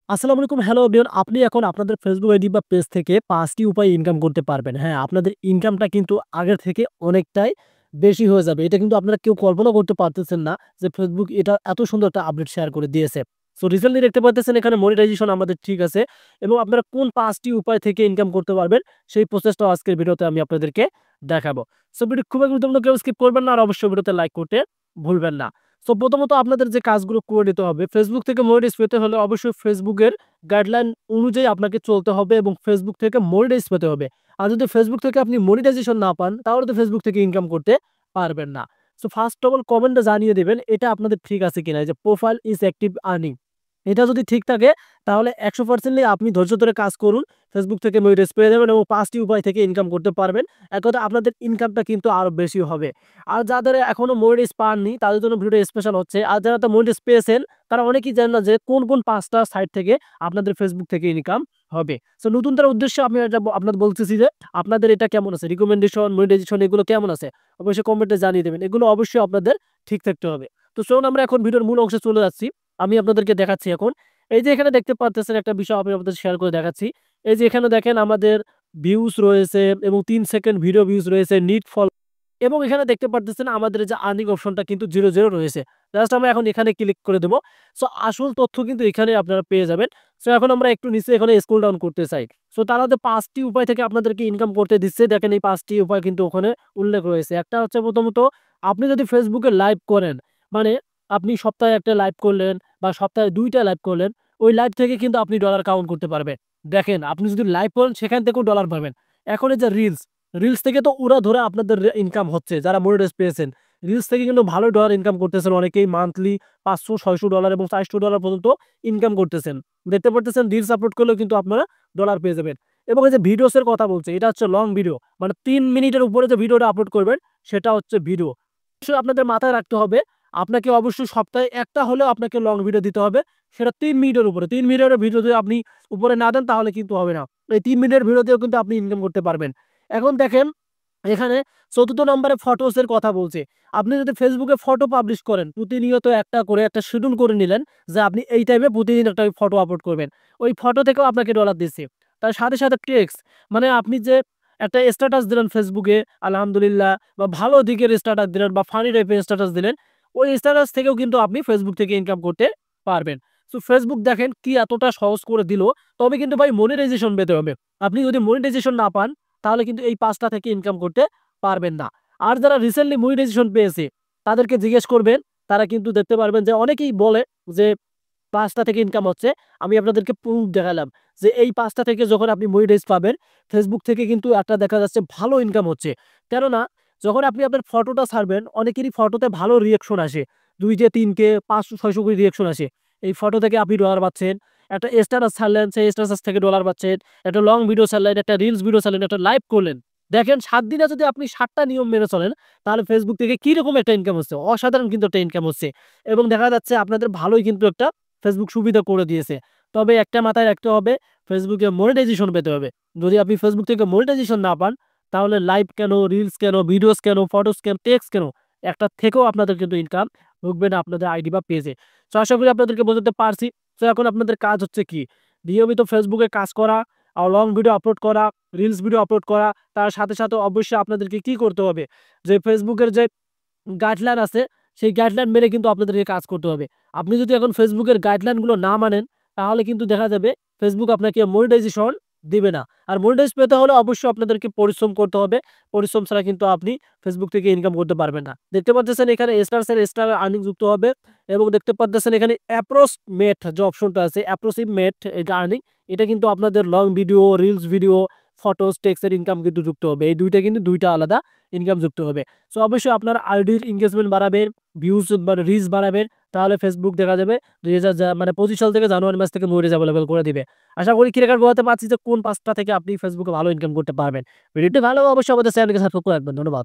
আসসালামু আলাইকুম। Hello everyone. আপনি এখন আপনাদের ফেসবুক আইডি বা পেজ থেকে ৫ টি উপায়ে ইনকাম করতে পারবেন। হ্যাঁ, আপনাদের ইনকামটা কিন্তু আগের থেকে অনেকটাই বেশি হয়ে যাবে। এটা কিন্তু আপনারা কেউ কল্পনা করতে পারতেছেন না যে ফেসবুক এটা এত সুন্দর একটা আপডেট শেয়ার করে দিয়েছে। সো রিসেন্টলি দেখতে পারতেছেন এখানে মনিটাইজেশন আমাদের ঠিক আছে এবং আপনারা কোন ৫ টি উপায় থেকে ইনকাম করতে পারবেন সেই প্রসেসটাও আজকের ভিডিওতে আমি আপনাদেরকে দেখাবো। সো ভিডিও খুবই গুরুত্বপূর্ণ, কেউ স্কিপ করবেন না আর অবশ্যই ভিডিওতে লাইক করতে ভুলবেন না। সো প্রথমত আপনাদের যে কাজগুলো করে নিতে হবে, ফেসবুক থেকে মনিটাইজ পেতে হলে অবশ্যই ফেসবুকের গাইডলাইন অনুযায়ী আপনাকে চলতে হবে এবং ফেসবুক থেকে মনিটাইজ পেতে হবে। আর যদি ফেসবুক থেকে আপনি মনিটাইজেশন না পান, তাহলে তো ফেসবুক থেকে ইনকাম করতে পারবেন না। সো ফার্স্ট অফ অল কমেন্টে জানিয়ে দিবেন এটা আপনাদের ঠিক আছে কিনা। এই যে প্রোফাইল ইজ অ্যাক্টিভ আর্নিং, এটা যদি ঠিক থাকে তাহলে ১০০% আপনি ধৈর্য ধরে কাজ করুন। ফেসবুক থেকে মনিটাইজ পেয়ে যাবেন এবং ৫ টি উপায় থেকে ইনকাম করতে পারবেন। এক কথায় আপনাদের ইনকামটা কিন্তু আরো বেশি হবে। আর যাদের এখনো মনিটাইজ পাননি তাদের জন্য ভিডিওটা স্পেশাল হচ্ছে। আর যারা তো মনিটাইজ পেয়েছেন তারা অনেকেই জানেন না যে কোন ৫ টা সাইট থেকে আপনাদের ফেসবুক থেকে ইনকাম হবে। সো নতুনদের উদ্দেশ্যে আমি এটা আপনাদের বলতেছি যে আপনাদের এটা কেমন আছে? রিকমেন্ডেশন, মনিটাইজেশন এগুলো কেমন আছে? অবশ্যই কমেন্টে জানিয়ে দেবেন। এগুলো অবশ্যই আপনাদের ঠিক থাকতে হবে। তো চলুন আমরা এখন ভিডিওর মূল অংশে চলে যাচ্ছি। আমি আপনাদেরকে দেখাচ্ছি এখন। এই যে এখানে দেখতে পারতেছেন একটা বিষয় আমি আপনাদের শেয়ার করে দেখাচ্ছি। এই যে এখানে দেখেন আমাদের ভিউজ রয়েছে এবং ৩ সেকেন্ড ভিডিও ভিউজ রয়েছে, নিড ফলো এবং এখানে দেখতে পারতেছেন আমাদের যে আর্নিং অপশনটা কিন্তু ০ রয়েছে। জাস্ট আমরা এখন এখানে ক্লিক করে দেব। সো আসল তথ্য কিন্তু এখানে আপনারা পেয়ে যাবেন। সো এখন আমরা একটু নিচে এখানে স্ক্রল ডাউন করতে চাই। সো তারা যে ৫ টি উপায় থেকে আপনাদেরকে ইনকাম করতে দিচ্ছে, দেখেন এই ৫ টি উপায় কিন্তু ওখানে উল্লেখ রয়েছে। একটা হচ্ছে প্রথমত আপনি যদি ফেসবুকে লাইভ করেন, মানে আপনি সপ্তাহে ১ টা লাইভ করলেন বা সপ্তাহে ২ টা লাইভ করলেন, ওই লাইভ থেকে কিন্তু আপনি ডলার কাউন্ট করতে পারবেন। দেখেন আপনি যদি লাইভ করেন সেখান থেকেও ডলার পাবেন। এখন এই যে রিলস থেকে তো উড়াধুরা আপনাদের ইনকাম হচ্ছে যারা মনিটাইজ পেয়েছেন। রিলস থেকে কিন্তু ভালো ডলার ইনকাম করতেছেন অনেকেই, মান্থলি $৫০০, $৬০০ এবং $৪০০ পর্যন্ত ইনকাম করতেছেন। দেখতে পারতেছেন রিলস আপলোড করলেও কিন্তু আপনারা ডলার পেয়ে যাবেন। এবং এই যে ভিডিওস এর কথা বলছি, এটা হচ্ছে লং ভিডিও। মানে ৩ মিনিটের উপরে যে ভিডিওটা আপলোড করবেন সেটা হচ্ছে ভিডিও। অবশ্যই আপনাদের মাথায় রাখতে হবে আপনাকে অবশ্যই সপ্তাহে একটা হলেও আপনাকে লং ভিডিও দিতে হবে। সেটা ৩ মিনিটের উপরে। ৩ মিনিটের ভিডিও যদি আপনি উপরে না দেন তাহলে কিন্তু হবে না। এই ৩ মিনিটের ভিডিওতেও কিন্তু আপনি ইনকাম করতে পারবেন। এখন দেখেন এখানে ৪র্থ নম্বরে ফটোস এর কথা বলছে। আপনি যদি ফেসবুকে ফটো পাবলিশ করেন, প্রতিনিয়ত একটা করে একটা শিডিউল করে নিলেন যে আপনি এই টাইমে প্রতিদিন একটা ফটো আপলোড করবেন। ওই ফটো থেকেও আপনাকে ডলার দিচ্ছে। তার সাথে টেক্সট, মানে আপনি যে একটা স্ট্যাটাস দিলেন ফেসবুকে আলহামদুলিল্লাহ বা ভালো দিকের স্ট্যাটাস দিলেন বা ফানি টাইপের স্ট্যাটাস দিলেন, ওই স্ট্যাটাস থেকেও কিন্তু আপনি ফেসবুক থেকে ইনকাম করতে পারবেন। সো ফেসবুক দেখেন কি এতটা সহজ করে দিল। তবে কিন্তু ভাই মনিটাইজেশন পেতে হবে। আপনি যদি মনিটাইজেশন না পান তাহলে কিন্তু এই ৫ টা থেকে ইনকাম করতে পারবেন না। আর যারা রিসেন্টলি মনিটাইজেশন পেয়েছে তাদেরকে জিজ্ঞেস করবেন, তারা কিন্তু দেখতে পারবেন যে অনেকেই বলে যে ৫ টা থেকে ইনকাম হচ্ছে। আমি আপনাদেরকে প্রুফ দেখালাম যে এই ৫ টা থেকে যখন আপনি মনিটাইজ পাবেন, ফেসবুক থেকে কিন্তু একটা দেখা যাচ্ছে ভালো ইনকাম হচ্ছে। কেননা যখন আপনি আপনার ফটোটা ছাড়বেন, অনেকেরই ফটোতে ভালো রিঅ্যাকশন আসে। ২ কে ৩ কে ৫০০-৬০০ করে রিঅ্যাকশন আসে। এই ফটো থেকে আপনি ডলার পাচ্ছেন। একটা স্ট্যাটাস ছাড়লেন, সেই স্ট্যাটাস থেকে ডলার পাচ্ছেন। একটা লং ভিডিও ছাড়লেন, একটা রিলস ভিডিও ছাড়লেন, একটা লাইভ করলেন। দেখেন ৭ দিনে যদি আপনি ৭ টা নিয়ম মেনে চলেন, তাহলে ফেসবুক থেকে কিরকম একটা ইনকাম হচ্ছে। অসাধারণ কিন্তু একটা ইনকাম হচ্ছে এবং দেখা যাচ্ছে আপনাদের ভালোই কিন্তু একটা ফেসবুক সুবিধা করে দিয়েছে। তবে একটা মাথায় রাখতে হবে, ফেসবুকে মনিটাইজেশন পেতে হবে। যদি আপনি ফেসবুক থেকে মনিটাইজেশন না পান, তাহলে লাইভ কেন, রিলস কেন, ভিডিওস কেন, ফটোস কেন, টেক্সট কেন, একটা থেকেও আপনাদের কিন্তু ইনকাম ঢুকবে না আপনাদের আইডি বা পেজে। তো আশা করি আপনাদেরকে বোঝাতে পারছি। তো এখন আপনাদের কাজ হচ্ছে কি? নিয়মিত ফেসবুকে কাজ করা, লং ভিডিও আপলোড করা, রিলস ভিডিও আপলোড করা। তার সাথে অবশ্যই আপনাদেরকে কি করতে হবে? যে ফেসবুকের যে গাইডলাইন আছে, সেই গাইডলাইন মেনে কিন্তু আপনাদেরকে কাজ করতে হবে। আপনি যদি এখন ফেসবুকের গাইডলাইন গুলো না মানেন, তাহলে কিন্তু দেখা যাবে ফেসবুক আপনাকে মনিটাইজেশন দিবে না। আর মনিটাইজ পেতে হলে অবশ্যই আপনাদেরকে পরিশ্রম করতে হবে। পরিশ্রম ছাড়া কিন্তু আপনি ফেসবুক থেকে ইনকাম করতে পারবেন না। দেখতে পাচ্ছেন এখানে স্টার আর্নিং যুক্ত হবে এবং দেখতে পাচ্ছেন এখানে অ্যাপ্রক্সিমেট যে অপশনটা আছে, অ্যাপ্রক্সিমেট এটা আর্নিং, এটা কিন্তু আপনাদের long video, reels video, photos, text এর ইনকাম কিন্তু যুক্ত হবে। এই ২ টা কিন্তু ২ টা আলাদা ইনকাম যুক্ত হবে। সো অবশ্যই আপনার আইডির এনগেজমেন্ট বাড়াবেন, ভিউজ মানে রিচ বাড়াবেন। তাহলে ফেসবুক দেখা যাবে ২০০০ মানে ২৫ সাল থেকে জানুয়ারি মাস থেকে মনিটাইজ এভেলেবল করে দিবে। আশা করি ক্লিয়ার বোঝাতে পারছি যে কোন ৫ টা থেকে আপনি ফেসবুকে ভালো ইনকাম করতে পারবেন। ভিডিওটি ভালো অবশ্যই আমাদের চ্যানেলকে সাবস্ক্রাইব করে রাখবেন। ধন্যবাদ।